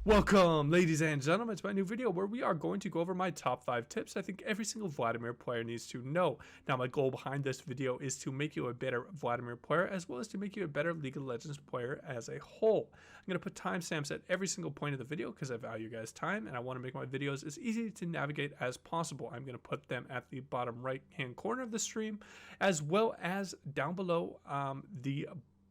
Welcome, ladies and gentlemen, to my new video where we are going to go over my top 5 tips I think every single Vladimir player needs to know. Now, my goal behind this video is to make you a better Vladimir player as well as to make you a better League of Legends player as a whole. I'm going to put timestamps at every single point of the video because I value you guys' time and I want to make my videos as easy to navigate as possible. I'm going to put them at the bottom right hand corner of the stream as well as down below. The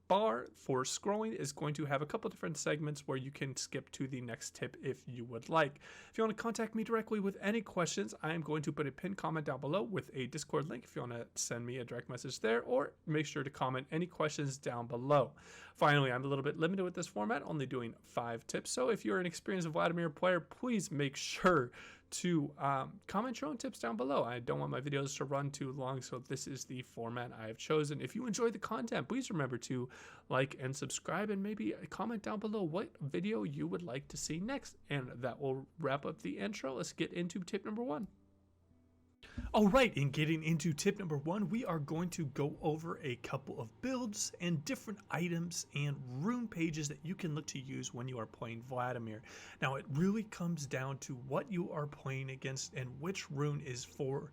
bar for scrolling is going to have a couple different segments where you can skip to the next tip if you would like. If you want to contact me directly with any questions, I am going to put a pinned comment down below with a Discord link if you want to send me a direct message there, or make sure to comment any questions down below. Finally, I'm a little bit limited with this format, only doing 5 tips. So if you're an experienced Vladimir player, please make sure to comment your own tips down below. I don't want my videos to run too long, so this is the format I have chosen. If you enjoy the content, please remember to like and subscribe and maybe comment down below what video you would like to see next. And that will wrap up the intro. Let's get into tip number 1. Alright, in getting into tip number 1, we are going to go over a couple of builds and different items and rune pages that you can look to use when you are playing Vladimir. Now, it really comes down to what you are playing against and which rune is for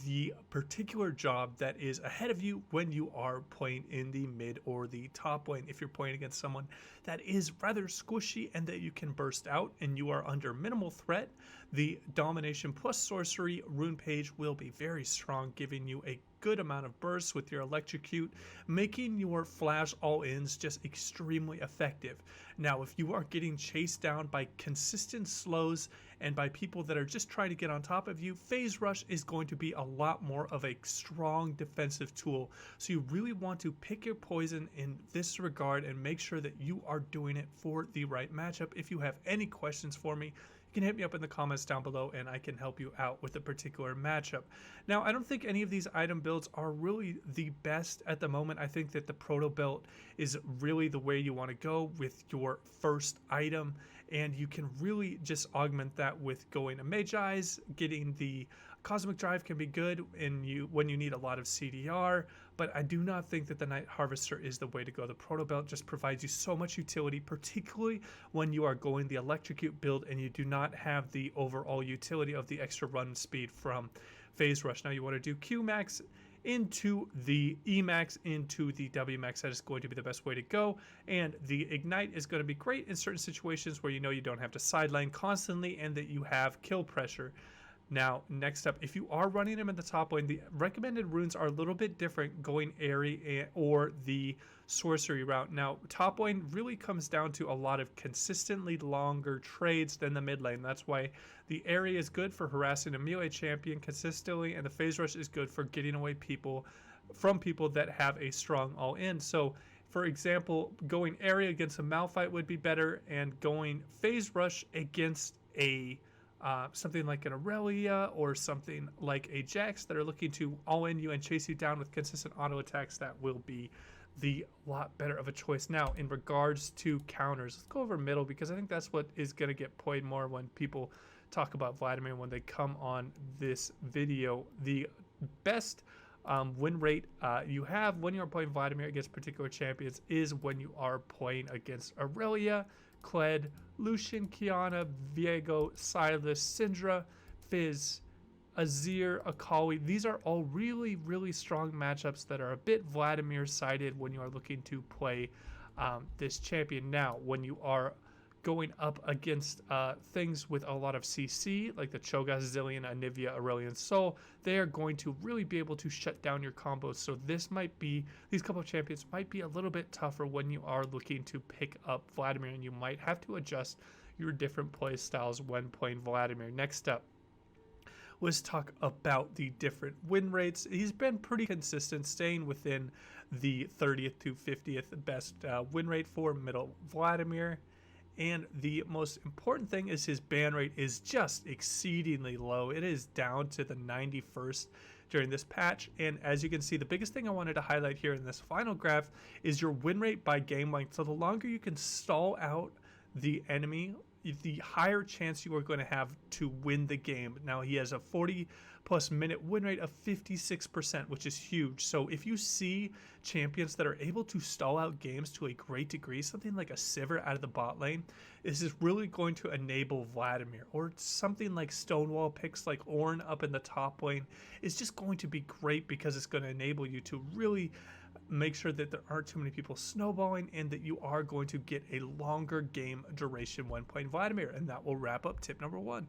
the particular job that is ahead of you when you are playing in the mid or the top lane. If you're playing against someone that is rather squishy and that you can burst out and you are under minimal threat, the domination plus sorcery rune page will be very strong, giving you a good amount of bursts with your electrocute, making your flash all-ins just extremely effective. Now, if you are getting chased down by consistent slows and by people that are just trying to get on top of you, phase rush is going to be a lot more of a strong defensive tool. So you really want to pick your poison in this regard and make sure that you are doing it for the right matchup. If you have any questions for me, you can hit me up in the comments down below and I can help you out with a particular matchup. Now, I don't think any of these item builds are really the best at the moment. I think that the proto belt is really the way you want to go with your first item, and you can really just augment that with going to Magi's. Getting the Cosmic Drive can be good when you need a lot of CDR, but I do not think that the Night Harvester is the way to go. The Proto Belt just provides you so much utility, particularly when you are going the Electrocute build and you do not have the overall utility of the extra run speed from Phase Rush. Now you want to do Q Max into the E Max into the W Max. That is going to be the best way to go, and the Ignite is going to be great in certain situations where you know you don't have to sideline constantly and that you have kill pressure. Now, next up, if you are running them in the top lane, the recommended runes are a little bit different going Airy or the sorcery route. Now, top lane really comes down to a lot of consistently longer trades than the mid lane. That's why the Airy is good for harassing a melee champion consistently, and the phase rush is good for getting away from people that have a strong all-in. So, for example, going Airy against a Malphite would be better, and going phase rush against a something like an Aurelia or something like a Jax that are looking to all-in you and chase you down with consistent auto attacks, that will be the lot better of a choice. Now, in regards to counters, let's go over middle because I think that's what is going to get played more when people talk about Vladimir when they come on this video. The best win rate you have when you're playing Vladimir against particular champions is when you are playing against Aurelia, Kled, Lucian, Kiana, Viego, Silas, Syndra, Fizz, Azir, Akali. These are all really, really strong matchups that are a bit Vladimir-sided when you are looking to play this champion. Now, when you are going up against things with a lot of CC, like the Cho'Gath, Zillion, Anivia, Aurelion Sol, they are going to really be able to shut down your combos. So these couple of champions might be a little bit tougher when you are looking to pick up Vladimir, and you might have to adjust your different play styles when playing Vladimir. Next up, let's talk about the different win rates. He's been pretty consistent, staying within the 30th to 50th best win rate for middle Vladimir. And the most important thing is his ban rate is just exceedingly low. It is down to the 91st during this patch. And as you can see, the biggest thing I wanted to highlight here in this final graph is your win rate by game length. So the longer you can stall out the enemy, the higher chance you are going to have to win the game. Now, he has a 40+ minute win rate of 56%, which is huge. So if you see champions that are able to stall out games to a great degree, something like a Sivir out of the bot lane, this is really going to enable Vladimir. Or something like Stonewall picks like Ornn up in the top lane is just going to be great, because it's going to enable you to really make sure that there aren't too many people snowballing, and that you are going to get a longer game duration when playing Vladimir. And that will wrap up tip number 1.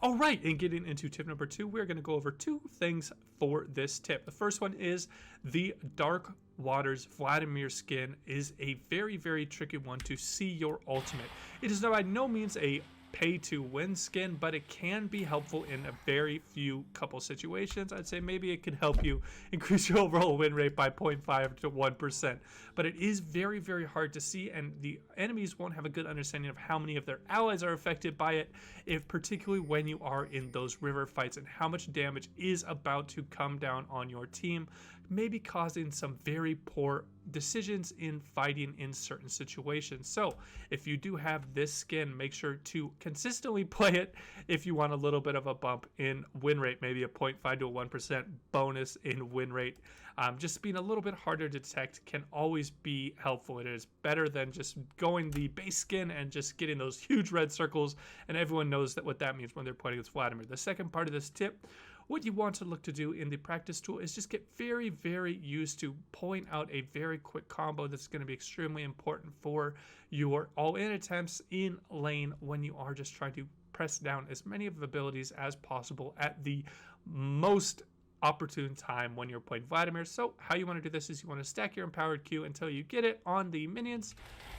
All right, and getting into tip number 2, we're going to go over 2 things for this tip. The first one is the Dark Waters Vladimir skin is a very, very tricky one to see your ultimate. It is by no means a pay to win skin, but it can be helpful in a very few couple situations. I'd say maybe it can help you increase your overall win rate by 0.5 to 1%, but it is very, very hard to see, and the enemies won't have a good understanding of how many of their allies are affected by it, if particularly when you are in those river fights, and how much damage is about to come down on your team, maybe causing some very poor decisions in fighting in certain situations. So if you do have this skin, make sure to consistently play it if you want a little bit of a bump in win rate, maybe a 0.5 to 1% bonus in win rate. Just being a little bit harder to detect can always be helpful. It is better than just going the base skin and just getting those huge red circles, and everyone knows that what that means when they're playing against Vladimir. The second part of this tip, what you want to look to do in the practice tool, is just get very, very used to pulling out a very quick combo that's going to be extremely important for your all-in attempts in lane when you are just trying to press down as many of the abilities as possible at the most opportune time when you're playing Vladimir. So how you want to do this is you want to stack your empowered Q until you get it on the minions,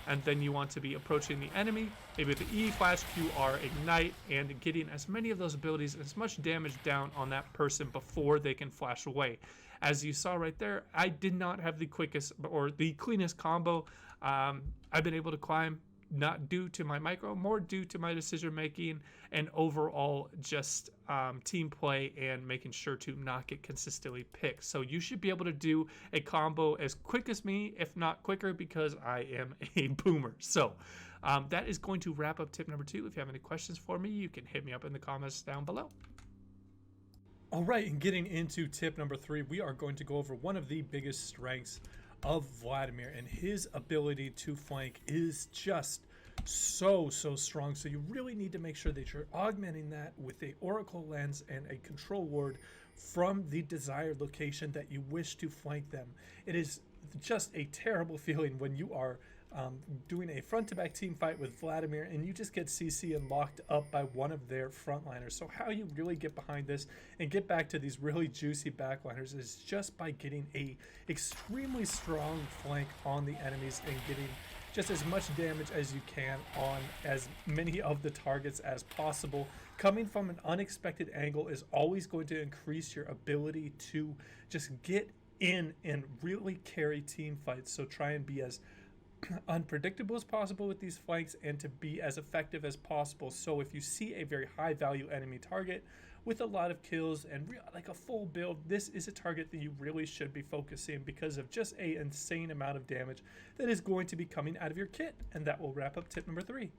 and then you want to be approaching the enemy, maybe with the E flash Q R ignite, and getting as many of those abilities, as much damage down on that person before they can flash away. As you saw right there, I did not have the quickest or the cleanest combo. I've been able to climb, not due to my micro, more due to my decision making and overall just team play and making sure to not get consistently picked. So you should be able to do a combo as quick as me, if not quicker, because I am a boomer. So that is going to wrap up tip number 2. If you have any questions for me, you can hit me up in the comments down below. All right, and getting into tip number 3, we are going to go over one of the biggest strengths of Vladimir, and his ability to flank is just so strong. So you really need to make sure that you're augmenting that with a Oracle lens and a control ward from the desired location that you wish to flank them. It is just a terrible feeling when you are doing a front-to-back team fight with Vladimir and you just get CC and locked up by one of their frontliners. So how you really get behind this and get back to these really juicy backliners is just by getting a extremely strong flank on the enemies and getting just as much damage as you can on as many of the targets as possible. Coming from an unexpected angle is always going to increase your ability to just get in and really carry team fights. So try and be as unpredictable as possible with these flanks and to be as effective as possible. So if you see a very high value enemy target with a lot of kills and like a full build, this is a target that you really should be focusing because of just an insane amount of damage that is going to be coming out of your kit. And that will wrap up tip number 3.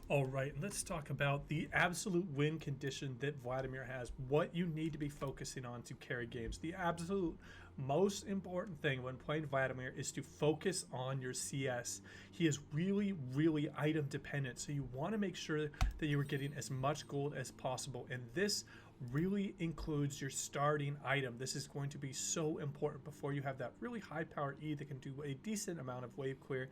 All right, let's talk about the absolute win condition that Vladimir has, what you need to be focusing on to carry games. The absolute most important thing when playing Vladimir is to focus on your CS. He is really item dependent, so you want to make sure that you are getting as much gold as possible, and this really includes your starting item. This is going to be so important before you have that really high power E that can do a decent amount of wave clear.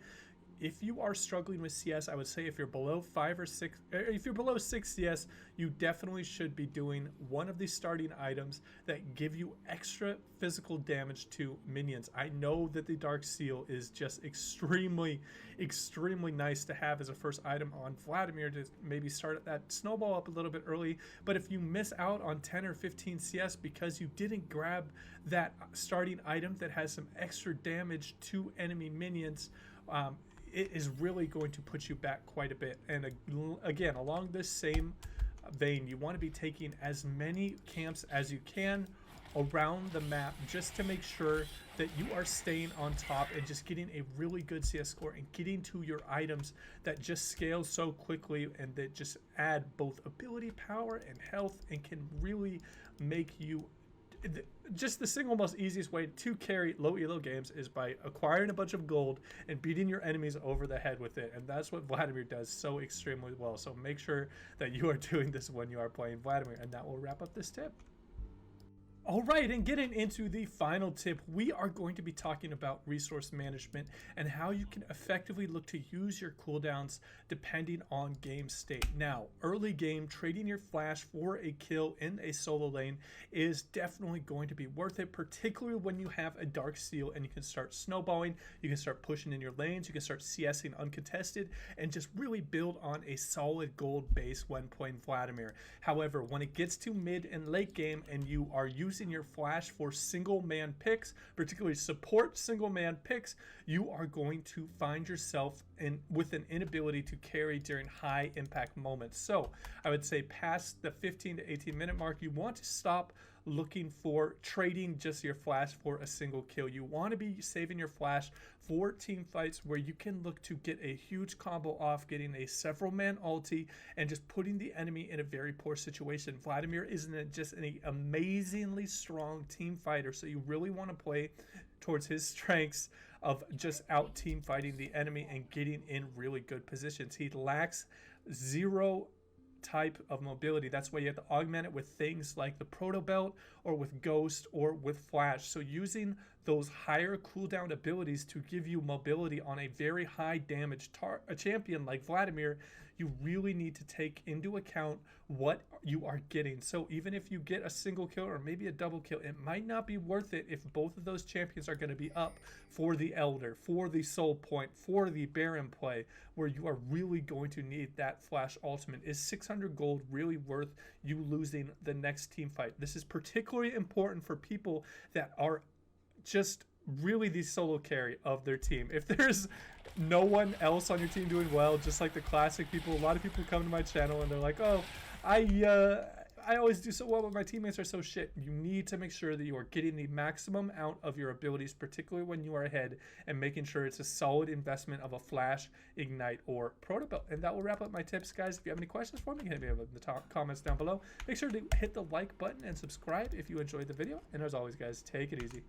If you are struggling with CS, I would say if you're below 5 or 6, if you're below 6 CS, you definitely should be doing one of these starting items that give you extra physical damage to minions. I know that the Dark Seal is just extremely nice to have as a first item on Vladimir to maybe start that snowball up a little bit early, but if you miss out on 10 or 15 CS because you didn't grab that starting item that has some extra damage to enemy minions, it is really going to put you back quite a bit. And again, along this same vein, you want to be taking as many camps as you can around the map just to make sure that you are staying on top and just getting a really good CS score and getting to your items that just scale so quickly and that just add both ability power and health and can really make you just the single most easiest way to carry low elo games is by acquiring a bunch of gold and beating your enemies over the head with it. And that's what Vladimir does so extremely well. So make sure that you are doing this when you are playing Vladimir. And that will wrap up this tip. All right, and getting into the final tip, we are going to be talking about resource management and how you can effectively look to use your cooldowns depending on game state. Now, early game, trading your flash for a kill in a solo lane is definitely going to be worth it, particularly when you have a dark seal and you can start snowballing, you can start pushing in your lanes, you can start CSing uncontested, and just really build on a solid gold base when playing Vladimir. However, when it gets to mid and late game and you are using your flash for single man picks, particularly support single man picks, you are going to find yourself with an inability to carry during high impact moments. So I would say past the 15 to 18 minute mark, you want to stop looking for trading just your flash for a single kill. You want to be saving your flash for team fights where you can look to get a huge combo off, getting a several man ulti and just putting the enemy in a very poor situation. Vladimir isn't just an amazingly strong team fighter, so you really want to play towards his strengths of just out team fighting the enemy and getting in really good positions. He lacks zero type of mobility. That's why you have to augment it with things like the proto belt or with ghost or with flash. So using those higher cooldown abilities to give you mobility on a very high damage a champion like Vladimir, you really need to take into account what you are getting. So even if you get a single kill or maybe a double kill, it might not be worth it if both of those champions are going to be up for the Elder, for the Soul Point, for the Baron play, where you are really going to need that flash ultimate. Is 600 gold really worth you losing the next team fight? This is particularly important for people that are just really the solo carry of their team. If there's no one else on your team doing well, just like the classic people, a lot of people come to my channel and they're like, oh, I always do so well, but my teammates are so shit. You need to make sure that you are getting the maximum out of your abilities, particularly when you are ahead, and making sure it's a solid investment of a flash, ignite, or proto belt. And that will wrap up my tips, guys. If you have any questions for me, hit me up in the comments down below. Make sure to hit the like button and subscribe if you enjoyed the video. And as always, guys, take it easy.